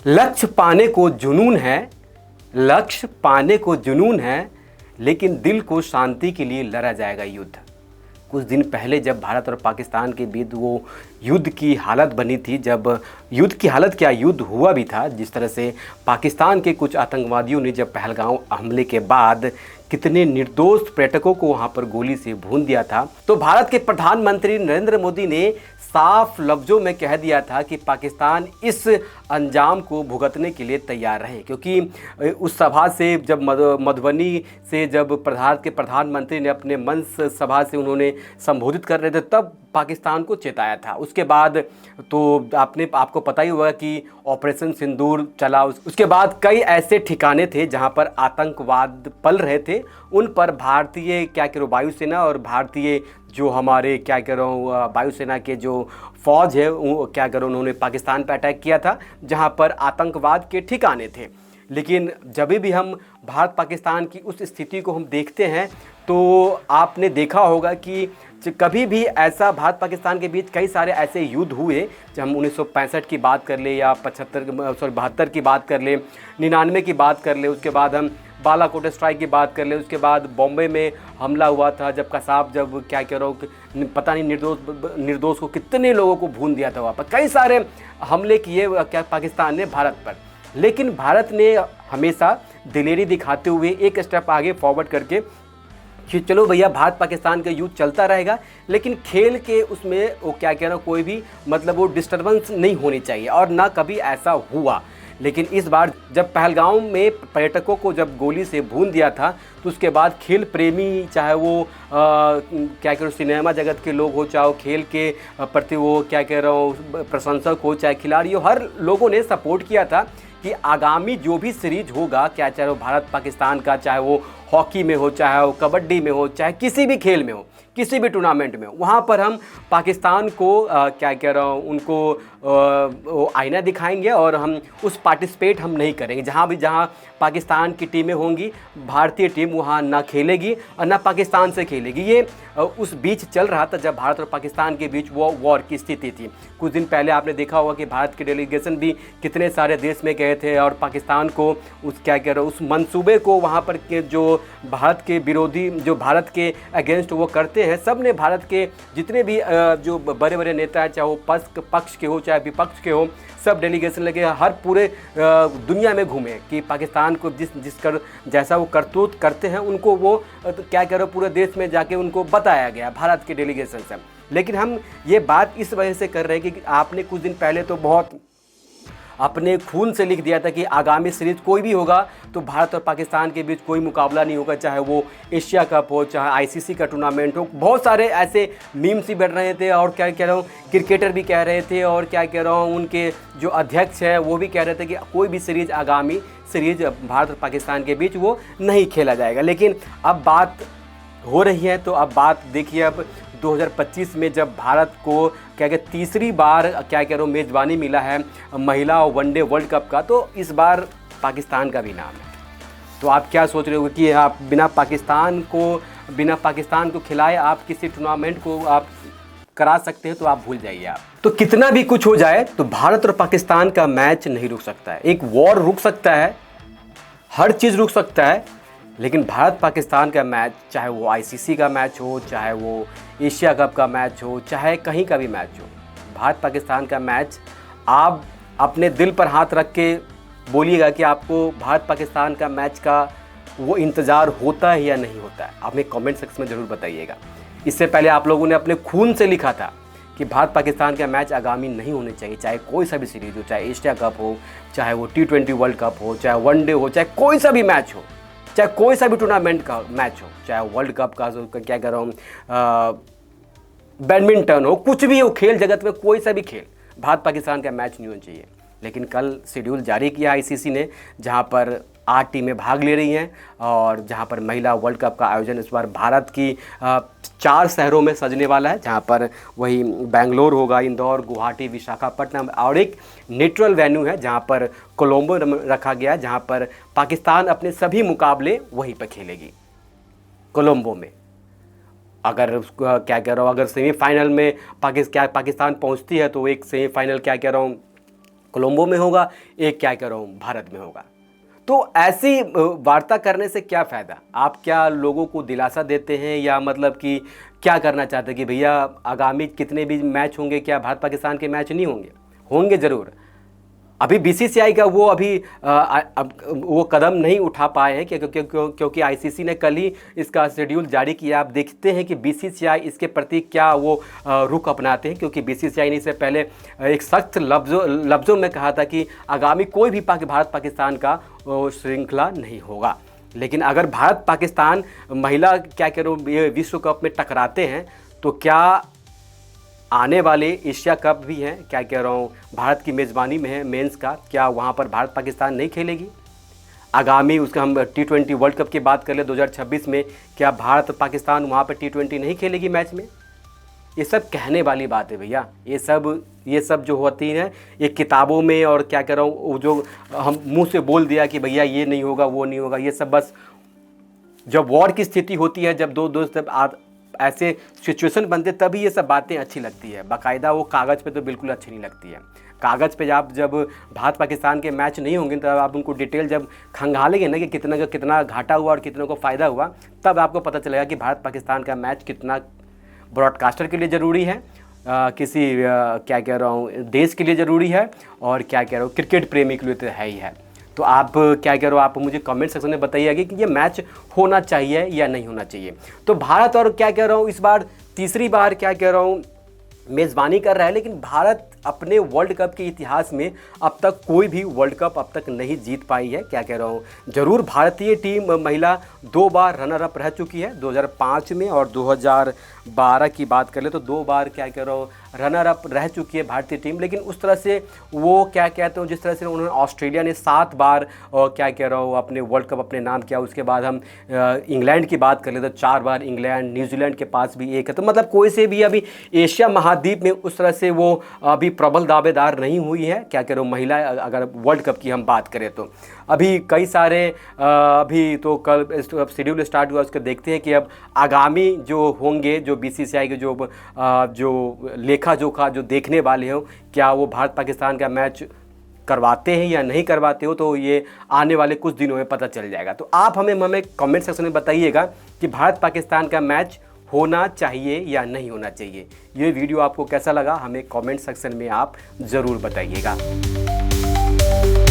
लक्ष्य पाने को जुनून है, लक्ष्य पाने को जुनून है, लेकिन दिल को शांति के लिए लड़ा जाएगा युद्ध। कुछ दिन पहले जब भारत और पाकिस्तान के बीच वो युद्ध की हालत बनी थी, जब युद्ध की हालत क्या, युद्ध हुआ भी था, जिस तरह से पाकिस्तान के कुछ आतंकवादियों ने जब पहलगाम हमले के बाद कितने निर्दोष पर्यटकों को वहां पर गोली से भून दिया था, तो भारत के प्रधानमंत्री नरेंद्र मोदी ने साफ लफ्ज़ों में कह दिया था कि पाकिस्तान इस अंजाम को भुगतने के लिए तैयार रहे। क्योंकि उस सभा से जब मधुबनी से जब भारत के प्रधानमंत्री ने अपने मंच सभा से उन्होंने संबोधित कर रहे थे, तब पाकिस्तान को चेताया था। उसके बाद तो आपको पता ही होगा कि ऑपरेशन सिंदूर चला। उसके बाद कई ऐसे ठिकाने थे जहां पर आतंकवाद पल रहे थे, उन पर भारतीय वायुसेना और भारतीय जो हमारे वायुसेना के जो फौज है उन्होंने पाकिस्तान पर अटैक किया था, जहां पर आतंकवाद के ठिकाने थे। लेकिन जब भी हम भारत पाकिस्तान की उस स्थिति को हम देखते हैं, तो आपने देखा होगा कि कभी भी ऐसा भारत पाकिस्तान के बीच कई सारे ऐसे युद्ध हुए, जब हम 1965 की बात कर ले या 72 की बात कर ले, 99 की बात कर ले, उसके बाद हम बालाकोट स्ट्राइक की बात कर ले, उसके बाद बॉम्बे में हमला हुआ था, जब कसाब पता नहीं निर्दोष को कितने लोगों को भून दिया था वहाँ पर, कई सारे हमले किए पाकिस्तान ने भारत पर। लेकिन भारत ने हमेशा दिलेरी दिखाते हुए एक स्टेप आगे फॉरवर्ड करके कि चलो भैया भारत पाकिस्तान का युद्ध चलता रहेगा, लेकिन खेल के उसमें वो कोई भी वो डिस्टर्बेंस नहीं होनी चाहिए, और ना कभी ऐसा हुआ। लेकिन इस बार जब पहलगाम में पर्यटकों को जब गोली से भून दिया था, तो उसके बाद खेल प्रेमी, चाहे वो सिनेमा जगत के लोग हो, चाहे खेल के प्रति वो प्रशंसक हो, चाहे खिलाड़ी हो, हर लोगों ने सपोर्ट किया था कि आगामी जो भी सीरीज होगा, चाहे वो भारत पाकिस्तान का, चाहे वो हॉकी में हो, चाहे वो कबड्डी में हो, चाहे किसी भी खेल में हो, किसी भी टूर्नामेंट में हो, वहाँ पर हम पाकिस्तान को उनको आईना दिखाएंगे और हम उस पार्टिसिपेट हम नहीं करेंगे। जहाँ पाकिस्तान की टीमें होंगी, भारतीय टीम वहाँ ना खेलेगी और ना पाकिस्तान से खेलेगी। ये उस बीच चल रहा था जब भारत और पाकिस्तान के बीच वो वॉर की स्थिति थी। कुछ दिन पहले आपने देखा होगा कि भारत के डेलीगेशन भी कितने सारे देश में गए थे और पाकिस्तान को उस मंसूबे को वहाँ पर के जो भारत के विरोधी, जो भारत के अगेंस्ट वो करते हैं, सब ने भारत के जितने भी जो बड़े बड़े नेता हैं, चाहे वो पक्ष के हो चाहे विपक्ष के हो, सब डेलीगेशन लगे, हर पूरे दुनिया में घूमे कि पाकिस्तान को जैसा वो करतूत करते हैं, उनको वो पूरे देश में जाके उनको बताया गया भारत के डेलीगेशन से। लेकिन हम ये बात इस वजह से कर रहे हैं कि आपने कुछ दिन पहले तो बहुत अपने खून से लिख दिया था कि आगामी सीरीज कोई भी होगा तो भारत और पाकिस्तान के बीच कोई मुकाबला नहीं होगा, चाहे वो एशिया कप हो, चाहे आईसीसी का टूर्नामेंट हो। बहुत सारे ऐसे मीम्स ही बढ़ रहे थे और क्रिकेटर भी कह रहे थे और उनके जो अध्यक्ष है वो भी कह रहे थे कि कोई भी सीरीज, आगामी सीरीज भारत और पाकिस्तान के बीच वो नहीं खेला जाएगा। लेकिन अब बात हो रही है, तो अब बात देखिए, अब 2025 में जब भारत को तीसरी बार मेज़बानी मिला है महिला वनडे वर्ल्ड कप का, तो इस बार पाकिस्तान का भी नाम है। तो आप क्या सोच रहे हो कि आप बिना पाकिस्तान को खिलाए आप किसी टूर्नामेंट को आप करा सकते हैं? तो आप भूल जाइए। आप तो कितना भी कुछ हो जाए तो भारत और पाकिस्तान का मैच नहीं रुक सकता है। एक वॉर रुक सकता है, हर चीज़ रुक सकता है, लेकिन भारत पाकिस्तान का मैच, चाहे वो आईसीसी का मैच हो, चाहे वो एशिया कप का मैच हो, चाहे कहीं का भी मैच हो, भारत पाकिस्तान का मैच, आप अपने दिल पर हाथ रख के बोलिएगा कि आपको भारत पाकिस्तान का मैच का वो इंतज़ार होता है या नहीं होता है। आप हमें कमेंट सेक्शन में ज़रूर बताइएगा। इससे पहले आप लोगों ने अपने खून से लिखा था कि भारत पाकिस्तान का मैच आगामी नहीं होने चाहिए, चाहे कोई सा भी सीरीज़ हो, चाहे एशिया कप हो, चाहे वो T20 वर्ल्ड कप हो, चाहे वनडे हो, चाहे कोई सा भी मैच हो, चाहे कोई सा भी टूर्नामेंट का मैच हो, चाहे वर्ल्ड कप का बैडमिंटन हो, कुछ भी हो, खेल जगत में कोई सा भी खेल, भारत पाकिस्तान का मैच नहीं होना चाहिए। लेकिन कल शेड्यूल जारी किया आईसीसी ने, जहां पर 8 टीमें भाग ले रही हैं और जहां पर महिला वर्ल्ड कप का आयोजन इस बार भारत की 4 शहरों में सजने वाला है, जहां पर वही बेंगलोर होगा, इंदौर, गुवाहाटी, विशाखापट्टनम, और एक न्यूट्रल वेन्यू है जहां पर कोलंबो रखा गया है, जहां पर पाकिस्तान अपने सभी मुकाबले वहीं पर खेलेगी, कोलंबो में। अगर अगर सेमीफाइनल में पाकिस्तान पहुंचती है तो एक सेमीफाइनल कोलंबो में होगा, एक क्या कह रहा हूँ भारत में होगा। तो ऐसी वार्ता करने से क्या फ़ायदा? आप क्या लोगों को दिलासा देते हैं या मतलब कि क्या करना चाहते हैं कि भैया आगामी कितने भी मैच होंगे, क्या भारत पाकिस्तान के मैच नहीं होंगे? होंगे ज़रूर। अभी बीसीसीआई का वो अभी अब वो कदम नहीं उठा पाए हैं क्योंकि आईसीसी ने कल ही इसका शेड्यूल जारी किया। आप देखते हैं कि बीसीसीआई इसके प्रति क्या वो रुख अपनाते हैं, क्योंकि बीसीसीआई ने इससे पहले एक सख्त लफ्ज़ों में कहा था कि आगामी कोई भी भारत पाकिस्तान का श्रृंखला नहीं होगा। लेकिन अगर भारत पाकिस्तान महिला क्या कह रहा हूँ विश्व कप में टकराते हैं तो क्या आने वाले एशिया कप भी हैं, क्या कह रहा हूँ भारत की मेज़बानी में है मेंस का, क्या वहाँ पर भारत पाकिस्तान नहीं खेलेगी? आगामी उसका हम T20 वर्ल्ड कप की बात कर ले 2026 में, क्या भारत पाकिस्तान वहाँ पर T20 नहीं खेलेगी मैच में? ये सब कहने वाली बात है भैया। ये सब जो होती है ये किताबों में, और क्या कह रहा हूँ जो हम मुँह से बोल दिया कि भैया ये नहीं होगा वो नहीं होगा, ये सब बस जब वॉर की स्थिति होती है, जब दो दोस्त ऐसे सिचुएशन बनते तभी ये सब बातें अच्छी लगती है। बाकायदा वो कागज़ पे तो बिल्कुल अच्छी नहीं लगती है। कागज़ पे आप जब भारत पाकिस्तान के मैच नहीं होंगे तब आप उनको डिटेल जब खंगालेंगे ना कि कितना घाटा हुआ और कितने को फ़ायदा हुआ, तब आपको पता चलेगा कि भारत पाकिस्तान का मैच कितना ब्रॉडकास्टर के लिए ज़रूरी है, किसी क्या कह रहा हूँ देश के लिए ज़रूरी है, और क्या कह रहा हूँ क्रिकेट प्रेमी के लिए तो है ही है। तो आप क्या कह रहे हो, आप मुझे कमेंट सेक्शन में बताइएगा कि ये मैच होना चाहिए या नहीं होना चाहिए। तो भारत और क्या कह रहा हूँ इस बार तीसरी बार क्या कह रहा हूँ मेज़बानी कर रहा है, लेकिन भारत अपने वर्ल्ड कप के इतिहास में अब तक कोई भी वर्ल्ड कप अब तक नहीं जीत पाई है। क्या कह रहा हूँ ज़रूर भारतीय टीम महिला 2 बार रनर अप रह चुकी है, 2005 में, और 2012 की बात कर ले तो 2 बार क्या कह रहा हूँ रनर अप रह चुकी है भारतीय टीम। लेकिन उस तरह से वो क्या कहते हो जिस तरह से उन्होंने ऑस्ट्रेलिया ने 7 बार और क्या कह रहा हूँ अपने वर्ल्ड कप अपने नाम किया। उसके बाद हम इंग्लैंड की बात कर ले तो 4 बार इंग्लैंड, न्यूजीलैंड के पास भी 1 है। तो मतलब कोई से भी अभी एशिया महाद्वीप में उस तरह से वो अभी प्रबल दावेदार नहीं हुई है। क्या कह रहे हो महिला अगर वर्ल्ड कप की हम बात करें तो अभी कई सारे अभी तो कल शेड्यूल स्टार्ट हुआ, उसको देखते हैं कि अब आगामी जो होंगे जो बीसीसीआई के जो लेखा जोखा जो देखने वाले हो, क्या वो भारत पाकिस्तान का मैच करवाते हैं या नहीं करवाते हो, तो ये आने वाले कुछ दिनों में पता चल जाएगा। तो आप हमें कमेंट सेक्शन में बताइएगा कि भारत पाकिस्तान का मैच होना चाहिए या नहीं होना चाहिए। ये वीडियो आपको कैसा लगा हमें कमेंट सेक्शन में आप ज़रूर बताइएगा।